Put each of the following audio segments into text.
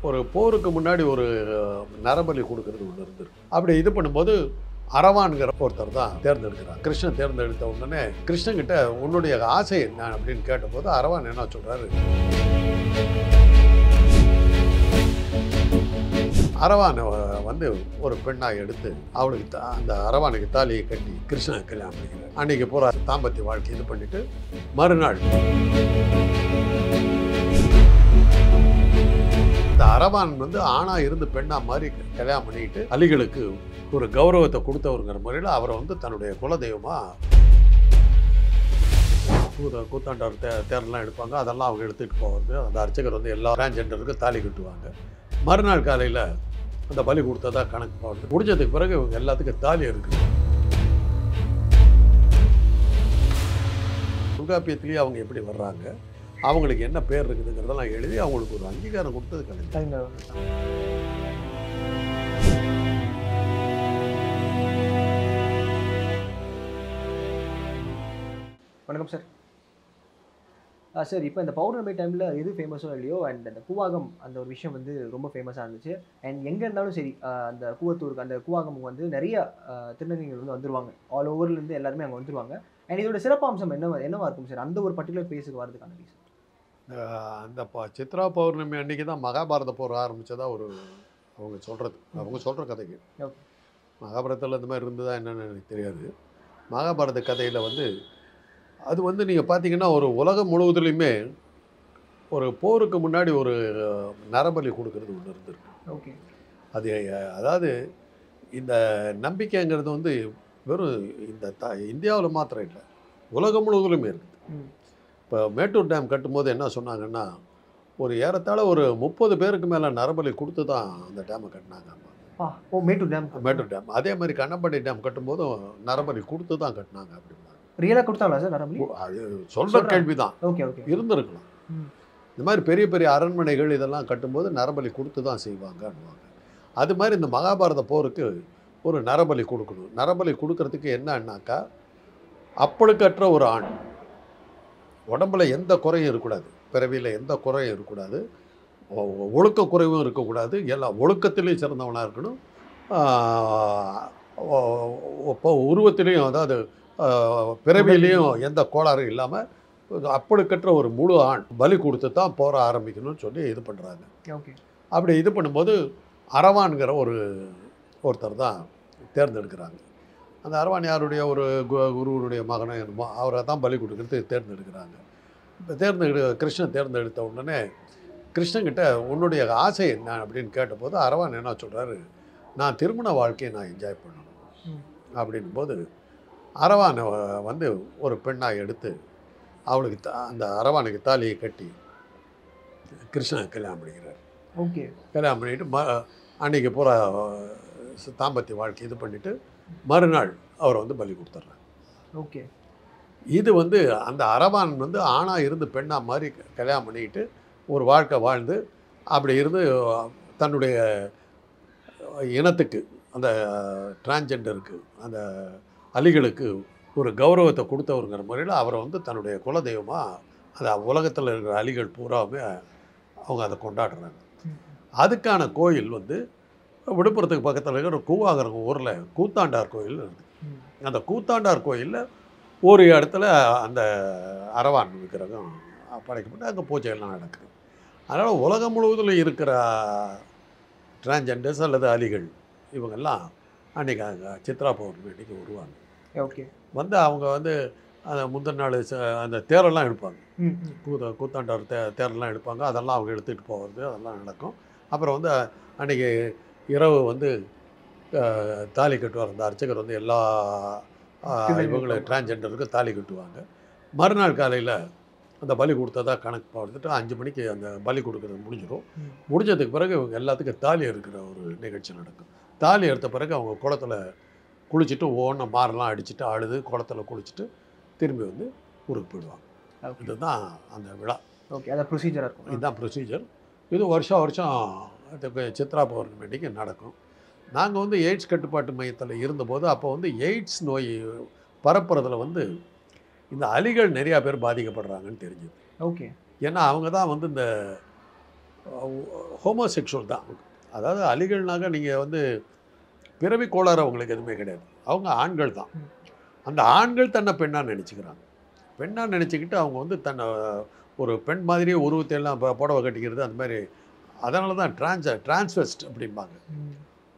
ஒரு போருக்கு முன்னாடி ஒரு நரபலி கொடுக்கறது ஒன்று இருந்திருக்கு. அப்படி இது பண்ணும்போது அரவான்கிற ஒருத்தர் தான் தேர்ந்தெடுக்கிறார். கிருஷ்ணன் தேர்ந்தெடுத்த உடனே கிருஷ்ணன்கிட்ட உன்னுடைய ஆசை என்ன அப்படின்னு கேட்டபோது அரவான் என்ன சொல்றாரு, அரவானை வந்து ஒரு பெண்ணாக எடுத்து அவளுக்கு அந்த அரவானுக்கு தாலியை கட்டி கிருஷ்ணன் கல்யாணம் பண்ணிக்கிறார். அன்னைக்கு பூரா தாம்பத்திய வாழ்க்கை இது பண்ணிட்டு மறுநாள் இந்த அரவான் வந்து ஆணா இருந்து பெண்ணா மாதிரி கல்யாணம் பண்ணிக்கிட்டு அலிகளுக்கு ஒரு கௌரவத்தை கொடுத்தவருங்கிற முறையில் அவரை வந்து தன்னுடைய குலதெய்வமா கூத்தாண்டார் தேரெல்லாம் எடுப்பாங்க. அதெல்லாம் அவங்க எடுத்துகிட்டு போவாங்க. அந்த அர்ச்சகர் வந்து எல்லா டிரான்ஜெண்டருக்கு தாலி கட்டுவாங்க. மறுநாள் காலையில் அந்த பலி கொடுத்ததா கணக்கு போகிறது. முடிஞ்சதுக்கு பிறகு இவங்க எல்லாத்துக்கும் தாலி இருக்குது. தொல்காப்பியத்திலேயே அவங்க எப்படி வர்றாங்க, அவங்களுக்கு என்ன பேர் இருக்குதுங்கிறதெல்லாம் எழுதி அவங்களுக்கு ஒரு அங்கீகாரம் கொடுத்தது கலைஞர். வணக்கம் சார். சார், இப்போ இந்த பௌர்ணமி டைமில் எது ஃபேமஸோ இல்லையோ, அண்ட் அந்த கூவாகம் அந்த ஒரு விஷயம் வந்து ரொம்ப ஃபேமஸாக இருந்துச்சு. அண்ட் எங்கே இருந்தாலும் சரி, அந்த கூவத்தூருக்கு அந்த கூவாகமுக்கு வந்து நிறைய திருநங்கைகள் வந்து வந்துருவாங்க. ஆல் ஓவர்லேருந்து எல்லாருமே அங்கே வந்துருவாங்க. அண்ட் இதோட சிறப்பம்சம் என்னவா இருக்கும் சார், அந்த ஒரு பர்டிகுலர் பிளேஸுக்கு வரதுக்கான ரீசன்? அந்த சித்ரா பௌர்ணமி அன்றைக்கி தான் மகாபாரத போர் ஆரம்பித்ததா ஒரு அவங்க சொல்கிறது, அவங்க சொல்கிற கதைக்கு. மகாபாரதத்தில் இந்த மாதிரி இருந்ததா என்னென்னு எனக்கு தெரியாது. மகாபாரத கதையில் வந்து அது வந்து நீங்கள் பார்த்தீங்கன்னா ஒரு உலகம் முழுவதுலையுமே ஒரு போருக்கு முன்னாடி ஒரு நரபலி கொடுக்கறது ஒன்று இருந்திருக்கு. ஓகே. அது அதாவது இந்த நம்பிக்கைங்கிறது வந்து வெறும் இந்த இந்தியாவில் மாத்திரம் இல்லை, உலகம் முழுவதுலையுமே இருக்குது. இப்போ மேட்டூர் டேம் கட்டும்போது என்ன சொன்னாங்கன்னா, ஒரு ஏறத்தாழ ஒரு 30 பேருக்கு மேலே நரபலி கொடுத்து தான் அந்த டேமை கட்டினாங்க. மேட்டூர் டேம் அதே மாதிரி கண்ணம்பாடி டேம் கட்டும்போதும் நரபலி கொடுத்து தான் கட்டினாங்க. அப்படின்னா ரியலாக கொடுத்தாங்களா சார் நரபலி? அது சொல்கிற கேள்வி தான். Okay okay. இருந்திருக்கலாம். இந்த மாதிரி பெரிய பெரிய அரண்மனைகள் இதெல்லாம் கட்டும்போது நரபலி கொடுத்து தான் செய்வாங்கன்னுவாங்க. அது மாதிரி இந்த மகாபாரத போருக்கு ஒரு நரபலி கொடுக்கணும். நரபலி கொடுக்கறதுக்கு என்னன்னாக்கா, அப்பழுக்கற்ற ஒரு ஆண், உடம்புல எந்த குறையும் இருக்கக்கூடாது, பிறவியில் எந்த குறையும் இருக்கக்கூடாது, ஒழுக்க குறைவும் இருக்கக்கூடாது, எல்லா ஒழுக்கத்திலையும் சிறந்தவனாக இருக்கணும், இப்போ உருவத்திலையும் அதாவது பிறவிலையும் எந்த கோளாறும் இல்லாமல் அப்பழுக்கற்ற ஒரு முழு ஆண் பலி கொடுத்து தான் போற ஆரம்பிக்கணும்னு சொல்லி இது பண்ணுறாங்க. ஓகே. அப்படி இது பண்ணும்போது அரவான்கிற ஒருத்தர் தான் தேர்ந்தெடுக்கிறாங்க. அந்த அரவான் யாருடைய ஒரு குருவனுடைய மகனோ என்னமோ அவரை தான் பலி கொடுக்கறதுக்கு தேர்ந்தெடுக்கிறாங்க. இப்போ கிருஷ்ணன் தேர்ந்தெடுத்த உடனே கிருஷ்ணன்கிட்ட உன்னுடைய ஆசை என்ன அப்படின்னு கேட்டபோது அரவான் என்ன சொல்கிறாரு, நான் திருமண வாழ்க்கையை நான் என்ஜாய் பண்ணணும் அப்படின் போது அரவானை வந்து ஒரு பெண்ணாக எடுத்து அவளுக்கு அந்த அரவானுக்கு தாலியை கட்டி கிருஷ்ணன் கல்யாணம் பண்ணிக்கிறார். ஓகே. கல்யாணம் பண்ணிவிட்டு அன்றைக்கி பூரா தாம்பத்திய வாழ்க்கை இது பண்ணிவிட்டு மறுநாள் அவரை வந்து பலி கொடுத்துட்றாங்க. ஓகே. இது வந்து அந்த அரவான் வந்து ஆணாக இருந்து பெண்ணாக மாதிரி கல்யாணம் பண்ணிக்கிட்டு ஒரு வாழ்க்கை வாழ்ந்து அப்படி இருந்து தன்னுடைய இனத்துக்கு அந்த டிரான்ஜெண்டருக்கு அந்த அலிகளுக்கு ஒரு கௌரவத்தை கொடுத்தவருங்கிற முறையில் அவரை வந்து தன்னுடைய குலதெய்வமாக அந்த உலகத்தில் இருக்கிற அலிகள் பூராவுமே அவங்க அதை கொண்டாடுறாங்க. அதுக்கான கோயில் வந்து விழுப்புரத்துக்கு பக்கத்தில் இருக்கிற கூவாகரம் ஊரில் கூத்தாண்டார் கோயில் இருக்குது. அந்த கூத்தாண்டார் கோயிலில் ஒரு இடத்துல அந்த அரவான் விக்கிரகம் படைக்கப்பட்டு அங்கே பூஜைகள்லாம் நடக்குது. அதனால் உலகம் முழுவதில் இருக்கிற டிரான்ஜெண்டர்ஸ் அல்லது அலிகள் இவங்கெல்லாம் அன்றைக்கி அங்கே சித்ரா பௌர்ணமி அன்றைக்கி வருவாங்க. ஓகே. வந்து அவங்க வந்து அந்த முந்தின நாள் அந்த தேரெல்லாம் எடுப்பாங்க. கூத்தாண்டார் தேரெல்லாம் எடுப்பாங்க. அதெல்லாம் அவங்க எடுத்துகிட்டு போகிறது அதெல்லாம் நடக்கும். அப்புறம் வந்து அன்றைக்கி இரவு வந்து தாலி கட்டுவார். அந்த அர்ச்சகர் வந்து எல்லா இவங்களை டிரான்ஜெண்டருக்கு தாலி கட்டுவாங்க. மறுநாள் காலையில் அந்த பலி கொடுத்ததா கணக்கு பார்த்துட்டு 5 மணிக்கு அந்த பலி கொடுக்குறது முடிஞ்சிடும். முடிஞ்சதுக்கு பிறகு இவங்க எல்லாத்துக்கும் தாலி எடுக்கிற ஒரு நிகழ்ச்சி நடக்கும். தாலி எடுத்த பிறகு அவங்க குளத்தில் குளிச்சுட்டு ஒவ்வொன்று மாரெல்லாம் அடிச்சுட்டு அழுது குளத்தில் குளிச்சுட்டு திரும்பி வந்து ஊருக்கு போயிடுவாங்க. இதுதான் அந்த விழா. ஓகே. அதான் ப்ரொசீஜராக இருக்கும். இதுதான் ப்ரொசீஜர். இது வருஷம் சித்ரா பௌர்ணமி அன்றைக்கி நடக்கும். நாங்கள் வந்து எய்ட்ஸ் கட்டுப்பாட்டு மையத்தில் இருந்தபோது அப்போ வந்து எய்ட்ஸ் நோய் பரப்புறதுல வந்து இந்த அலிகள் நிறையா பேர் பாதிக்கப்படுறாங்கன்னு தெரிஞ்சுது. ஓகே. ஏன்னா அவங்க தான் வந்து இந்த ஹோமோசெக்ஷுவல் தான். அதாவது அலிகள்னாக்க நீங்கள் வந்து பிறவி கோளாறு அவங்களுக்கு எதுவுமே கிடையாது. அவங்க ஆண்கள் தான். அந்த ஆண்கள் தன்னை பெண்ணாக நினச்சிக்கிறாங்க. பெண்ணாக நினச்சிக்கிட்டு அவங்க வந்து தன்னை ஒரு பெண் மாதிரியே உருவத்தை எல்லாம் புடவை கட்டிக்கிறது அந்த மாதிரி. அதனால தான் டிரான்ஸ்வெஸ்ட் அப்படிம்பாங்க.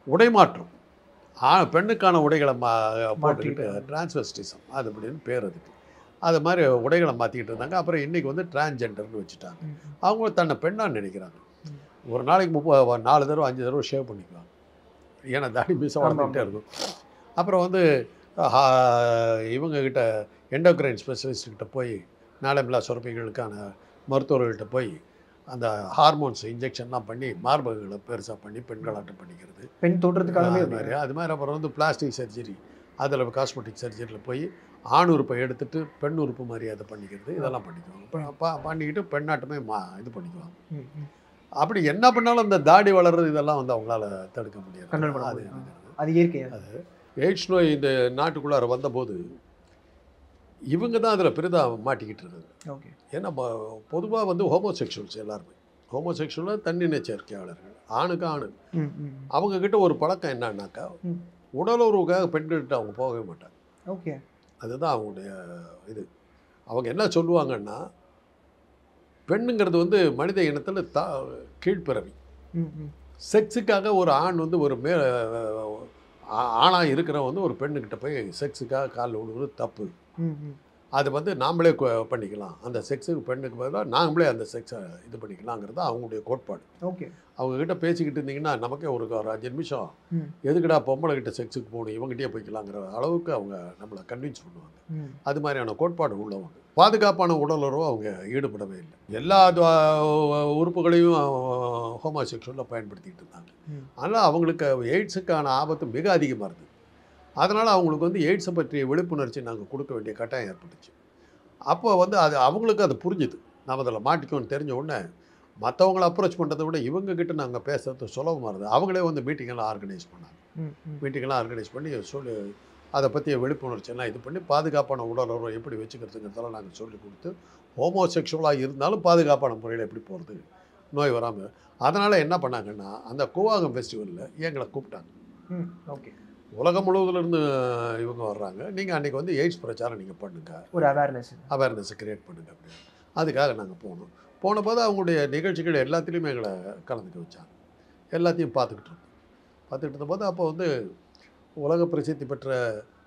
உடைமாற்றம். பெண்ணுக்கான உடைகளை போட்டுக்கிட்டு டிரான்ஸ்வெஸ்டிசம் அது அப்படின்னு பேர் அதுக்கு. அது மாதிரி உடைகளை மாற்றிக்கிட்டு இருந்தாங்க. அப்புறம் இன்றைக்கி வந்து டிரான்ஸ்ஜெண்டர்னு வச்சுட்டாங்க. அவங்க தன்னை பெண்ணாக நினைக்கிறாங்க. ஒரு நாளைக்கு 4 தடவை 5 தடவை ஷேவ் பண்ணிக்குவாங்க. ஏன்னா தாடி மீசை வளர்ந்துக்கிட்டே இருக்கும். அப்புறம் வந்து இவங்கக்கிட்ட எண்டோக்ரைன் ஸ்பெஷலிஸ்ட்கிட்ட போய் நாளமில்லா சுரப்பிகளுக்கான மருத்துவர்கள்ட்ட போய் அந்த ஹார்மோன்ஸ் இன்ஜெக்ஷன்லாம் பண்ணி மார்பகங்களை பெருசாக பண்ணி பெண்களாட்டம் பண்ணிக்கிறது. பெண் தோற்றத்துக்காகவே அது மாதிரி அப்புறம் வந்து பிளாஸ்டிக் சர்ஜரி, அதில் காஸ்மெட்டிக் சர்ஜரியில் போய் ஆண் உறுப்பை எடுத்துட்டு பெண் உறுப்பு மாதிரி அதை பண்ணிக்கிறது. இதெல்லாம் பண்ணிக்குவாங்க. பண்ணிக்கிட்டு பெண்ணாட்டமே இது பண்ணிக்குவாங்க. அப்படி என்ன பண்ணாலும் அந்த தாடி வளர்றது இதெல்லாம் வந்து அவங்களால தடுக்க முடியாது. அது இயற்கை. அது எய்ட்ஸ் நோய் இந்த நாட்டுக்குள்ளார வந்தபோது இவங்க தான் அதில் பெரிதாக மாட்டிக்கிட்டு இருக்காங்க. ஓகே. ஏன்னா பொதுவாக வந்து ஹோமோசெக்ஷுவல்ஸ் எல்லாருமே ஹோமோசெக்ஷுவலாக தன்னிணை சேர்க்கையாளர்கள், ஆணுக்கு ஆணு. அவங்கக்கிட்ட ஒரு பழக்கம் என்னன்னாக்கா உடலுறவுக்காக பெண்கள்கிட்ட அவங்க போகவே மாட்டாங்க. ஓகே. அதுதான் அவங்களுடைய இது. அவங்க என்ன சொல்லுவாங்கன்னா, பெண்ணுங்கிறது வந்து மனித இனத்தில் கீழ்ப்பிறவி. செக்ஸுக்காக ஒரு ஆண் வந்து ஒரு ஆணாக இருக்கிறவன் வந்து ஒரு பெண்ணுக்கிட்ட போய் செக்ஸுக்காக காலில் விழுகிறது தப்பு. அது வந்து நாமளே பண்ணிக்கலாம். அந்த செக்ஸுக்கு பெண்ணுக்கு பதிலாக நாமளே அந்த செக்ஸை இது பண்ணிக்கலாங்கிறது அவங்களுடைய கோட்பாடு. ஓகே. அவங்கக்கிட்ட பேசிக்கிட்டு இருந்தீங்கன்னா நமக்கே ஒரு 5 நிமிஷம் எதுக்குடா பொம்பளை கிட்ட செக்ஸுக்கு போகணும், இவங்ககிட்டயே போய்க்கலாங்கிற அளவுக்கு அவங்க நம்மளை கன்வின்ஸ் பண்ணுவாங்க. அது மாதிரியான கோட்பாடு உள்ளவங்க. பாதுகாப்பான உடலுறவு அவங்க ஈடுபடவே இல்லை. எல்லா உறுப்புகளையும் ஹோமோசெக்ஷுவலில் பயன்படுத்திக்கிட்டு இருந்தாங்க. ஆனால் அவங்களுக்கு எய்ட்ஸுக்கான ஆபத்து மிக அதிகமாக இருந்தது. அதனால் அவங்களுக்கு வந்து எய்ட்ஸை பற்றிய விழிப்புணர்ச்சி நாங்கள் கொடுக்க வேண்டிய கட்டாயம் ஏற்பட்டுச்சு. அப்போ வந்து அது அவங்களுக்கு அது புரிஞ்சுது. நம்ம அதில் மாட்டிக்கோன்னு தெரிஞ்ச உடனே மற்றவங்களை அப்ரோச் பண்ணுறதை விட இவங்ககிட்ட நாங்கள் பேசுறது சுலபமாக இருந்தது. அவங்களே வந்து மீட்டிங்கெல்லாம் ஆர்கனைஸ் பண்ணாங்க. மீட்டிங்கெல்லாம் ஆர்கனைஸ் பண்ணி சொல்லி அதை பற்றிய விழிப்புணர்ச்சியெல்லாம் இது பண்ணி பாதுகாப்பான உடலுறவை எப்படி வச்சுக்கிறதுங்கிறதெல்லாம் நாங்கள் சொல்லி கொடுத்து, ஹோமோசெக்ஷுவலாக இருந்தாலும் பாதுகாப்பான முறையில் எப்படி போகிறது, நோய் வராமல். அதனால் என்ன பண்ணாங்கன்னா, அந்த கூவாகம் ஃபெஸ்டிவலில் எங்களை கூப்பிட்டாங்க. ஓகே. உலகம் முழுவதுலேருந்து இவங்க வர்றாங்க. நீங்கள் அன்றைக்கி வந்து எய்ட்ஸ் பிரச்சாரம் நீங்கள் பண்ணுங்கள், ஒரு அவேர்னஸை க்ரியேட் பண்ணுங்கள் அப்படின்னு. அதுக்காக நாங்கள் போனபோது அவங்களுடைய நிகழ்ச்சிகள் எல்லாத்துலேயுமே எங்களை கலந்துக்க வச்சாங்க. எல்லாத்தையும் பார்த்துக்கிட்டு இருந்தபோது அப்போ வந்து உலக பிரசித்தி பெற்ற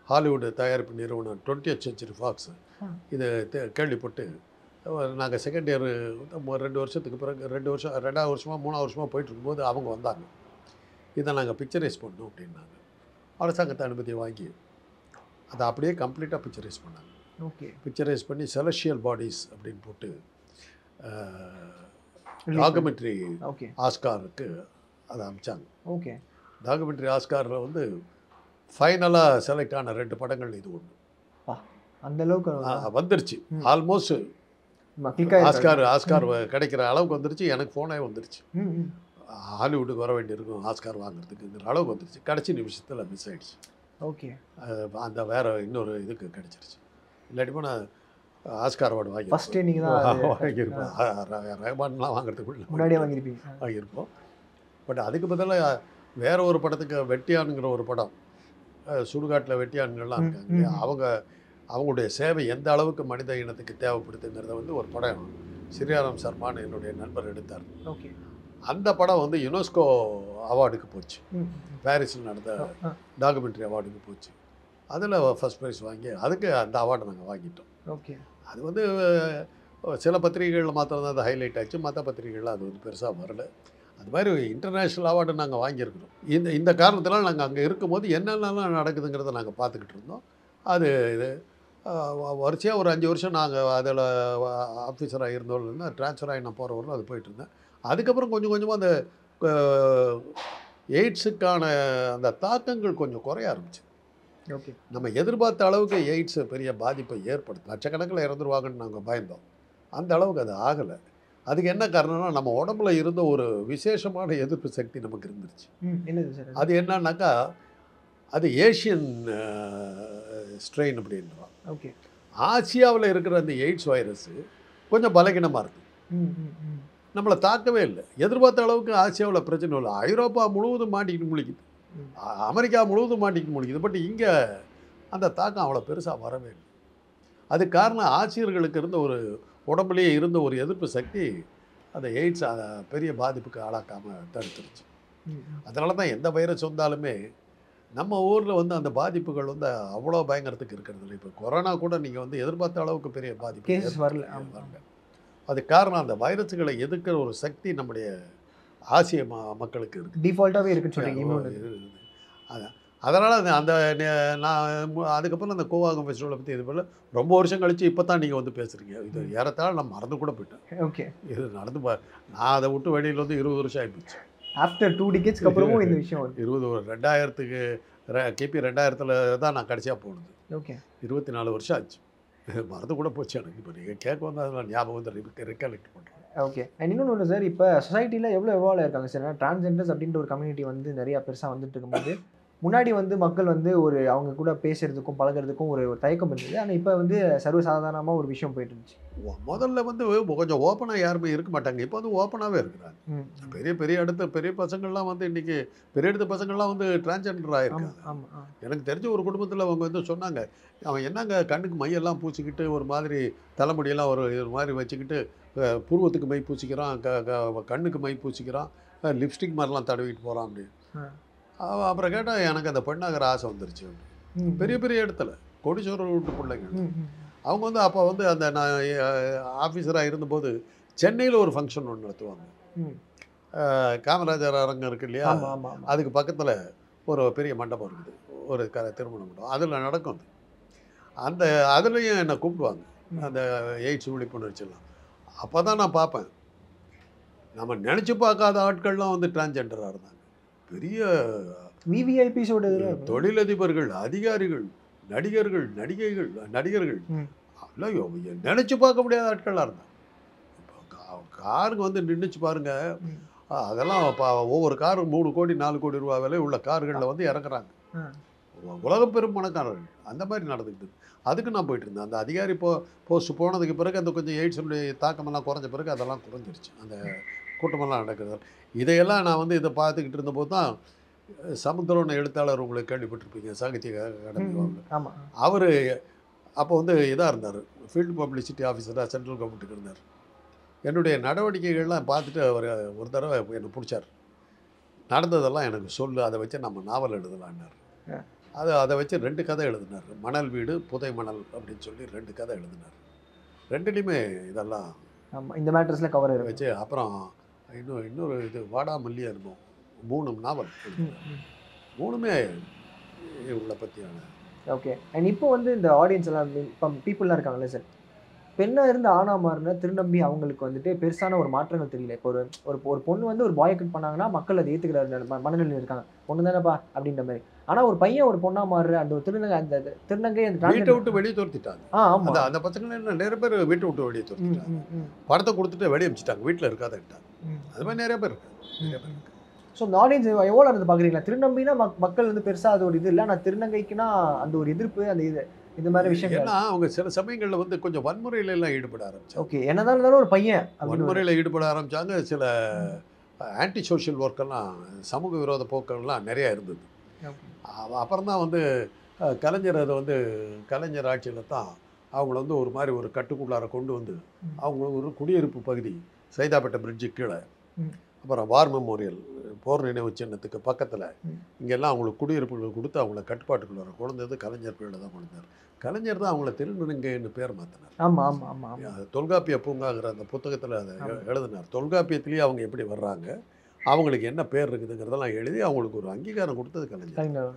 ஹாலிவுட் தயாரிப்பு நிறுவனம் 20th Century Fox இது கேள்விப்பட்டு நாங்கள் செகண்ட் இயர் 2 வருஷத்துக்கு பிறகு 2வது வருஷமாக 3வது வருஷமாக போயிட்டுருக்கும்போது அவங்க வந்தாங்க. இதை நாங்கள் பிக்சரைஸ் பண்ணோம் அப்படின்னாங்க. அரசாங்கத்தை அனுமதியை வாங்கி அதை அப்படியே கம்ப்ளீட்டாக பிக்சரைஸ் பண்ணாங்க. ஓகே. பிக்சரைஸ் பண்ணி செலஸ்டியல் பாடிஸ் அப்படின்னு போட்டு டாக்குமெண்ட்ரி ஆஸ்காருக்கு அதை அனுப்பிச்சாங்க. ஓகே. டாக்குமெண்ட்ரி ஆஸ்காரில் வந்து ஃபைனலாக செலக்ட் ஆன 2 படங்கள் இது ஒன்று. அந்த அளவுக்கு வந்துருச்சு. ஆல்மோஸ்ட் ஆஸ்கார் கிடைக்கிற அளவுக்கு வந்துருச்சு. எனக்கு ஃபோனே வந்துருச்சு, ஹாலிவுட்டுக்கு வர வேண்டியிருக்கும் ஆஸ்கார் வாங்குறதுக்குங்கிற அளவுக்கு வந்துருச்சு. கடைசி நிமிஷத்தில் மிஸ் ஆகிடுச்சு. ஓகே. அந்த வேறு இன்னொரு இதுக்கு கிடச்சிருச்சு. இல்லாட்டி நான் ஆஸ்கார் அவார்டு வாங்கியிருப்பேன். ரஹ்மான்லாம் வாங்குறதுக்குள்ள முன்னாடியே வாங்கியிருப்போம். பட் அதுக்கு பதிலாக வேற ஒரு படத்துக்கு வெட்டியானுங்கிற ஒரு படம், சுடுகாட்டில் வெட்டியான்கள்லாம் இருக்காங்க. அவங்களுடைய சேவை எந்த அளவுக்கு மனித இனத்துக்கு தேவைப்படுதுங்கிறத வந்து ஒரு படம் ஸ்ரீராம் சர்மான்னு என்னுடைய நண்பர் எடுத்தார். ஓகே. அந்த படம் வந்து யுனெஸ்கோ அவார்டுக்கு போச்சு. பாரிஸில் நடந்த டாக்குமெண்ட்ரி அவார்டுக்கு போச்சு. அதில் ஃபஸ்ட் ப்ரைஸ் வாங்கி அதுக்கு அந்த அவார்டை நாங்கள் வாங்கிட்டோம். ஓகே. அது வந்து சில பத்திரிகைகளில் மாத்திரம் தான் அது ஹைலைட் ஆச்சு. மற்ற பத்திரிகைகளில் அது வந்து பெருசாக வரல. அது மாதிரி இன்டர்நேஷ்னல் அவார்டு நாங்கள் வாங்கியிருக்கிறோம். இந்த காரணத்தினால் நாங்கள் அங்கே இருக்கும்போது என்னென்னலாம் நடக்குதுங்கிறத நாங்கள் பார்த்துக்கிட்டு இருந்தோம். அது இது வரிசையாக ஒரு 5 வருஷம் நாங்கள் அதில் ஆஃபீஸராக இருந்தோம்னா ட்ரான்ஸ்ஃபர் ஆகி நான் போகிற வரலும் அது போயிட்டுருந்தேன். அதுக்கப்புறம் கொஞ்சம் கொஞ்சமாக அந்த எய்ட்ஸுக்கான அந்த தாக்கங்கள் கொஞ்சம் குறைய ஆரம்பிச்சு. ஓகே. நம்ம எதிர்பார்த்த அளவுக்கு எய்ட்ஸ் பெரிய பாதிப்பை ஏற்படுத்தும். லட்சக்கணக்கில் இறந்துருவாங்கன்னு நாங்கள் பயந்தோம். அந்த அளவுக்கு அது ஆகலை. அதுக்கு என்ன காரணம்னா, நம்ம உடம்புல இருந்த ஒரு விசேஷமான எதிர்ப்பு சக்தி நமக்கு இருந்துருச்சு. என்னது சார் அது என்னன்னாக்கா, அது ஏஷியன் ஸ்ட்ரெயின் அப்படின்றோம். ஓகே. ஆசியாவில் இருக்கிற அந்த எய்ட்ஸ் வைரஸ் கொஞ்சம் பலகீனமாக இருக்குது. நம்மளை தாக்கவே இல்லை. எதிர்பார்த்த அளவுக்கு ஆசியாவில் பிரச்சனை இல்லை. ஐரோப்பா முழுவதும் மாட்டிக்கிட்டு முழிக்குது, அமெரிக்கா முழுவதும் மாட்டிக்கிட்டு முழிக்குது. பட் இங்கே அந்த தாக்கம் அவ்வளோ பெருசாக வரவே இல்லை. அதுக்கு காரணம் ஆசிரியர்களுக்கு இருந்த ஒரு உடம்புலேயே இருந்த ஒரு எதிர்ப்பு சக்தி அந்த எய்ட்ஸ் அதை பெரிய பாதிப்புக்கு ஆளாக்காமல் தடுத்துருச்சு. அதனால தான் எந்த வைரஸ் வந்தாலுமே நம்ம ஊரில் வந்து அந்த பாதிப்புகள் வந்து அவ்வளோ பயங்கரத்துக்கு இருக்கிறது இல்லை. இப்போ கொரோனா கூட நீங்கள் வந்து எதிர்பார்த்த அளவுக்கு பெரிய பாதிப்பு கேசஸ் வரல. அதுக்கு காரணம் அந்த வைரஸுகளை எதிர்க்கிற ஒரு சக்தி நம்முடைய ஆசிய மக்களுக்கு இருக்குது. டிஃபால்ட்டாகவே இருக்குன்னு சொல்கிறீங்க. அதனால் அந்த நான் அதுக்கப்புறம் அந்த கூவாகம் ஃபெஸ்டிவலை பற்றி இது போல் ரொம்ப வருஷம் கழித்து இப்போ தான் நீங்கள் வந்து பேசுகிறீங்க. இது ஏறத்தாழ நான் மறந்து கூட போயிட்டேன். ஓகே, இது நடந்து நான் அதை விட்டு வெளியில் வந்து 20 வருஷம் ஆகிடுச்சு. ஆஃப்டர் 2 டிகேட்ஸ்க்கு அப்புறமும் இந்த விஷயம் 2000க்கு கிபி 2000ல் தான் நான் கடைசியாக போனது. ஓகே, 24 வருஷம் ஆச்சு. மறந்து கூட போச்சு எனக்கு. இப்போ நீங்கள் கேட்க வந்து அதில் ஞாபகம் வந்து ரெக்கலெக்ட் பண்ணுறேன். ஓகே. அண்ட் இன்னொன்று சார், இப்போ சொசைட்டியில் எவ்வளோ எவால்வ் இருக்காங்க சார். ஏன்னா டிரான்ஸ்ஜெண்டர்ஸ் அப்படின்ற ஒரு கம்யூனிட்டி வந்து நிறையா பெருசாக வந்துட்டு இருக்கும்போது முன்னாடி வந்து மக்கள் வந்து ஒரு அவங்க கூட பேசுறதுக்கும் பழகிறதுக்கும் ஒரு தயக்கம் இருந்தது. ஆனால் இப்போ வந்து சர்வசாதாரணமாக ஒரு விஷயம் போயிட்டு இருந்துச்சு. முதல்ல வந்து கொஞ்சம் ஓப்பனாக யாருமே இருக்க மாட்டாங்க. இப்போ வந்து ஓப்பனாகவே இருக்கிறாங்க. பெரிய பெரிய பெரிய பசங்கள்லாம் வந்து இன்றைக்கி பெரிய எடுத்த பசங்கள்லாம் வந்து டிரான்ஸ்ஜெண்டர் ஆகிருக்காங்க. எனக்கு தெரிஞ்ச ஒரு குடும்பத்தில் அவங்க வந்து சொன்னாங்க, அவன் என்னங்க கண்ணுக்கு மையெல்லாம் பூச்சிக்கிட்டு ஒரு மாதிரி தலைமுடியெல்லாம் ஒரு மாதிரி வச்சுக்கிட்டு புருவத்துக்கு மை பூச்சிக்கிறான், கண்ணுக்கு மை பூச்சிக்கிறான், லிப்ஸ்டிக் மாதிரிலாம் தடவிட்டு போகிறான் அப்படின்னு. அப்புறம் கேட்டால் எனக்கு அந்த பெண்ணாகிற ஆசை வந்துருச்சு. பெரிய பெரிய இடத்துல கோடீஸ்வரர் வீட்டு பிள்ளைங்க அவங்க வந்து அப்போ வந்து அந்த நான் ஆஃபீஸராக இருந்தபோது சென்னையில் ஒரு ஃபங்க்ஷன் ஒன்று நடத்துவாங்க. காமராஜர் அரங்கம் இருக்குது இல்லையா, அதுக்கு பக்கத்தில் ஒரு பெரிய மண்டபம் இருக்குது, ஒரு திருமண மண்டபம். அதில் நடக்கும். அந்த அதுலேயும் என்னை கூப்பிடுவாங்க அந்த எய்ட்ஸ் விழிப்புணர்ச்சிலாம். அப்போ தான் நான் பார்ப்பேன், நம்ம நினச்சி பார்க்காத ஆட்கள்லாம் வந்து டிரான்ஸ்ஜெண்டராக இருந்தாங்க. பெரிய விவிஐபிஸோட தொழிலதிபர்கள், அதிகாரிகள், நடிகர்கள், நடிகர்கள் எல்லாம் நினச்சி பார்க்க முடியாத ஆட்களாக இருந்தாங்க. இப்போ காருக்கு வந்து நின்றுச்சு பாருங்க, அதெல்லாம் ஒவ்வொரு காரும் 3 கோடி 4 கோடி ரூபா விலை உள்ள கார்களில் வந்து இறக்குறாங்க. உலக பெரும் பணக்காரர்கள் அந்த மாதிரி நடந்துக்கிட்டு. அதுக்கு நான் போயிட்டு இருந்தேன். அந்த அதிகாரி போஸ்ட் போனதுக்கு பிறகு அந்த கொஞ்சம் எய்ட்ஸுடைய தாக்கமெல்லாம் குறைஞ்ச பிறகு அதெல்லாம் குறைஞ்சிருச்சு, அந்த கூட்டமெல்லாம் நடக்குது. இதையெல்லாம் நான் வந்து இதை பார்த்துக்கிட்டு இருந்தபோது தான் சமுத்திரம்னு எழுத்தாளர் உங்களுக்கு கேள்விப்பட்டிருப்பீங்க, சாகித்ய அகாடமி. அவர் அப்போ வந்து இதாக இருந்தார், ஃபீல்டு பப்ளிசிட்டி ஆஃபீஸராக சென்ட்ரல் கவர்மெண்ட்டுக்கு இருந்தார். என்னுடைய நடவடிக்கைகள்லாம் பார்த்துட்டு அவர் ஒரு தடவை என்னை பிடிச்சார். நடந்ததெல்லாம் எனக்கு சொல்லு, அதை வச்சு நம்ம நாவல் எழுதலான்னார். அதை வச்சு 2 கதை எழுதினார். மணல் வீடு, புதை மணல் அப்படின்னு சொல்லி 2 கதை எழுதினார். 2லேயுமே இதெல்லாம் இந்த மேட்டர்ஸில் கவர் வச்சு அப்புறம் இன்னொரு இது வாடாமல்லி அனுபவம் 3 நாவல், 3மே இவங்களை பற்றியான. ஓகே. அண்ட் இப்போ வந்து இந்த ஆடியன்ஸ் எல்லாம் இப்போ பீப்புளெலாம் இருக்காங்களே சார், பெண்ணாக இருந்து ஆணாக மாறின திருநம்பி அவங்களுக்கு வந்துட்டு பெருசான ஒரு மாற்றங்கள் தெரியல. இப்போ ஒரு பொண்ணு வந்து ஒரு பாய் கட் பண்ணாங்கன்னா மக்கள் அதை ஏற்றுக்கிற மனநிலையில் இருக்காங்க, பொண்ணு தானேப்பா அப்படின்ற மாதிரி. ஆனால் ஒரு பையன் ஒரு பொண்ணாக மாறுற அந்த ஒரு திருநங்கை அந்த வீட்டை விட்டு வெளியே துரத்திட்டாங்க. ஆமாம், அந்த பசங்க நிறைய பேர் வீட்டை விட்டு வெளியே துரத்திட்டாங்க. படத்தை கொடுத்துட்டு வெளியே அமிச்சிட்டாங்க, வீட்டில் இருக்காதுட்டாங்க. அது மாதிரி நிறைய பேர் இருக்கு. ஸோ இந்த ஆடியன்ஸ் எவ்வளோ இருந்து பார்க்குறீங்களா? திருநம்பினா மக்கள் வந்து பெருசாக அது ஒரு இது இல்லை, ஆனால் திருநங்கைக்குன்னா அந்த ஒரு எதிர்ப்பு, அந்த இந்த மாதிரி விஷயம். ஏன்னா அவங்க சில சமயங்களில் வந்து கொஞ்சம் வன்முறையில எல்லாம் ஈடுபட ஆரம்பிச்சாங்க. ஓகே, என்னதான் இருந்தாலும் ஒரு பையன் வன்முறையில் ஈடுபட ஆரம்பித்தாங்க. சில ஆன்டி சோஷியல் ஒர்க்கெல்லாம், சமூக விரோத போக்கெல்லாம் நிறையா இருந்தது. அப்புறம் தான் வந்து கலைஞர் அதை வந்து கலைஞர் ஆட்சியில் தான் அவங்கள வந்து ஒரு மாதிரி ஒரு கட்டுக்குள்ளார கொண்டு வந்து அவங்க ஒரு குடியிருப்பு பகுதி சைதாப்பேட்டை பிரிட்ஜு கீழே, அப்புறம் வார் மெமோரியல் போர் நினைவு சின்னத்துக்கு பக்கத்தில் இங்கெல்லாம் அவங்களுக்கு குடியிருப்புகள் கொடுத்து அவங்கள கட்டுப்பாட்டுக்குள்ளார கொண்டது கலைஞர் பேரில் தான் கொண்டார். கலைஞர் தான் அவங்கள திருநங்கைன்னு பேர் மாற்றினார். ஆமாம் ஆமாம் ஆமாம். தொல்காப்பிய பூங்காங்கிற அந்த புத்தகத்தில் அதை எழுதினார். தொல்காப்பியத்திலேயே அவங்க எப்படி வர்றாங்க, அவங்களுக்கு என்ன பேர் இருக்குதுங்கிறதெல்லாம் எழுதி அவங்களுக்கு ஒரு அங்கீகாரம் கொடுத்தது கலைஞர்.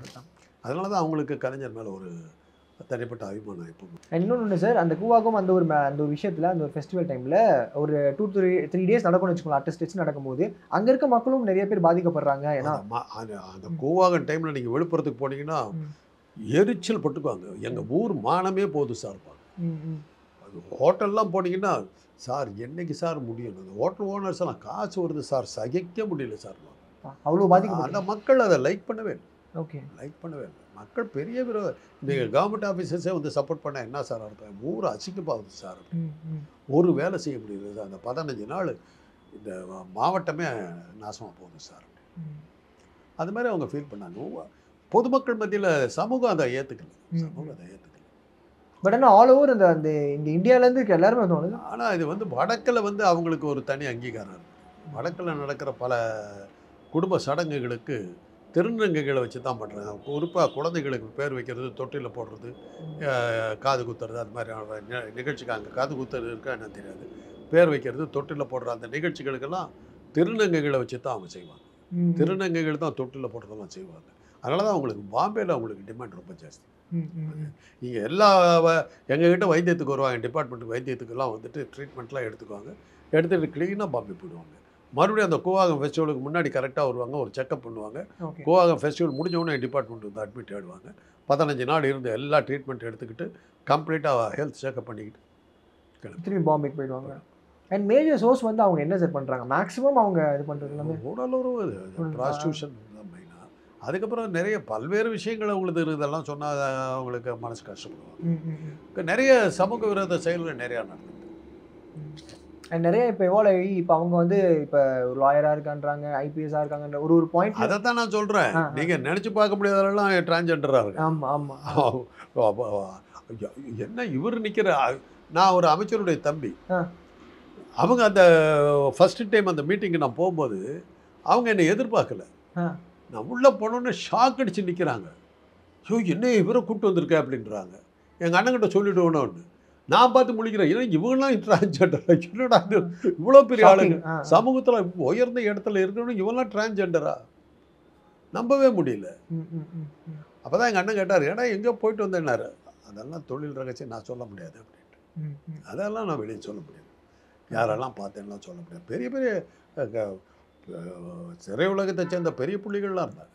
அதனால தான் அவங்களுக்கு கலைஞர் மேலே ஒரு தனிப்பட்ட அபிமானம் இப்போ. இன்னொன்று சார், அந்த கூவாகம் அந்த ஒரு விஷயத்தில் அந்த ஒரு ஃபெஸ்டிவல் டைமில் ஒரு 2-3 டேஸ் நடக்கும்னு வச்சுக்கோங்களேன். அட்டஸ்ட் நடக்கும்போது அங்கே இருக்க மக்களும் நிறைய பேர் பாதிக்கப்படுறாங்க. ஏன்னா அந்த கூவாகம் டைமில் நீங்கள் விழுப்புரத்துக்கு போனீங்கன்னா எரிச்சல் பட்டுக்குவாங்க. எங்கள் ஊர் மானமே போது சார். அது ஹோட்டல்லாம் போனீங்கன்னா, சார் என்னைக்கு சார் முடியும், அந்த ஹோட்டல் ஓனர்ஸ் எல்லாம் காசு வருது சார், சகிக்க முடியல சார். அவ்வளோ பாதிக்க அந்த மக்கள் அதை லைக் பண்ணவே இல்லை. ஓகே, லைக் பண்ணவே இல்லை. மக்கள் பெரிய இந்த கவர்மெண்ட் ஆஃபீஸர்ஸே வந்து சப்போர்ட் பண்ண என்ன சார் அர்த்தம், ஊர் அசிங்கப்பாகுது சார். ஒரு வேலை செய்ய முடியுது சார். அந்த 15 நாள் இந்த மாவட்டமே நாசமாக போகுது சார். அது மாதிரி அவங்க ஃபீல் பண்ணாங்க. பொதுமக்கள் மத்தியில் சமூகம் அதை ஏற்றுக்கல. சமூகம் அதை ஏற்றுக்கல. பட் ஆனால் ஆல் ஓவர் அந்த அந்த இங்கே இந்தியாவிலேருந்து எல்லாருமே தோணுது. ஆனால் இது வந்து வடக்கில் வந்து அவங்களுக்கு ஒரு தனி அங்கீகாரம் இருக்குது. வடக்கில் நடக்கிற பல குடும்ப சடங்குகளுக்கு திருநங்கைகளை வச்சு தான் பண்ணுறாங்க. குறிப்பாக குழந்தைகளுக்கு பேர் வைக்கிறது, தொட்டியில் போடுறது, காது குத்துறது, அது மாதிரி நிகழ்ச்சிக்கு அங்கே காது குத்துறது இருக்கா என்ன தெரியாது. பேர் வைக்கிறது, தொட்டில் போடுற அந்த நிகழ்ச்சிகளுக்கெல்லாம் திருநங்கைகளை வச்சு தான் அவங்க செய்வாங்க. திருநங்கைகள் தான் தொட்டில் போடுறதெல்லாம் செய்வாங்க. அதனால தான் அவங்களுக்கு பாம்பேயில் அவங்களுக்கு டிமாண்ட் ரொம்ப ஜாஸ்தி. இங்கே எல்லா எங்ககிட்ட வைத்தியத்துக்கு வருவாங்க, டிபார்ட்மெண்ட்டுக்கு வைத்தியத்துக்கெல்லாம் வந்துட்டு ட்ரீட்மெண்ட்லாம் எடுத்துக்குவாங்க. எடுத்துகிட்டு க்ளீனாக பாம்பே போயிடுவாங்க. மறுபடியும் அந்த கூவாகம் ஃபெஸ்டிவலுக்கு முன்னாடி கரெக்டாக வருவாங்க, ஒரு செக்கப் பண்ணுவாங்க. கூவாகம் ஃபெஸ்டிவல் முடிஞ்சவொடனே டிபார்ட்மெண்ட் வந்து அட்மிட் ஆகிடுவாங்க. 15 நாள் இருந்து எல்லா ட்ரீட்மெண்ட் எடுத்துக்கிட்டு கம்ப்ளீட்டாக ஹெல்த் செக்கப் பண்ணிக்கிட்டு திரும்பி பாம்பேக்கு போயிடுவாங்க. அண்ட் மேஜர் சோர்ஸ் வந்து அவங்க என்ன சார் பண்ணுறாங்க? மேக்ஸிமம் அவங்க இது பண்ணுறது எல்லாமே உடலுறவு, ப்ராஸ்டியூஷன் மெயினாக. அதுக்கப்புறம் நிறைய பல்வேறு விஷயங்கள் அவங்களுக்கு இதெல்லாம் சொன்னால் அவங்களுக்கு மனசு கஷ்டப்படுவாங்க. நிறைய சமூக விரோத செயல்கள் நிறையா நடக்குது. அண்ட் நிறைய இப்போ எவால்வ் ஆகி இப்போ அவங்க வந்து இப்போ ஒரு லாயராக இருக்கான்றாங்க, ஐபிஎஸ்ஸாக இருக்காங்கன்ற ஒரு பாயிண்ட். அதை தான் நான் சொல்கிறேன். நீங்கள் நினச்சி பார்க்க முடியாதெல்லாம் டிரான்ஜெண்டராக இருக்கு. ஆமாம் ஆமாம். என்ன இவர் நிற்கிற, நான் ஒரு அமைச்சருடைய தம்பி. அவங்க அந்த ஃபஸ்ட்டு டைம் அந்த மீட்டிங்கு நான் போகும்போது அவங்க என்னை எதிர்பார்க்கல. நான் உள்ளே போனோன்னே ஷாக் அடித்து நிற்கிறாங்க. ஐயோ என்ன இவரை கூப்பிட்டு வந்திருக்கேன் அப்படின்றாங்க. எங்கள் அண்ணங்கிட்ட சொல்லிவிடுவோன்னு ஒன்று. நான் பார்த்து முழிக்கிறேன், ஏன்னா இவங்கெல்லாம் டிரான்ஸ்ஜெண்டரா? என்னடா இது இவ்வளோ பெரிய ஆளுங்க சமூகத்தில் உயர்ந்த இடத்துல இருக்கணும், இவங்கெல்லாம் டிரான்ஸ்ஜெண்டரா? நம்பவே முடியல. அப்போ தான் எங்கள் அண்ணன் கேட்டார், ஏன்னா எங்கே போயிட்டு வந்தேன்னாரு. அதெல்லாம் தொழில் ரகசியம், நான் சொல்ல முடியாது அப்படின்ட்டு. அதெல்லாம் நான் வெளியே சொல்ல முடியாது. யாரெல்லாம் பார்த்தேன்லாம் சொல்ல முடியாது. பெரிய பெரிய திரை உலகத்தை சேர்ந்த பெரிய புள்ளிகள்லாம் இருந்தாங்க.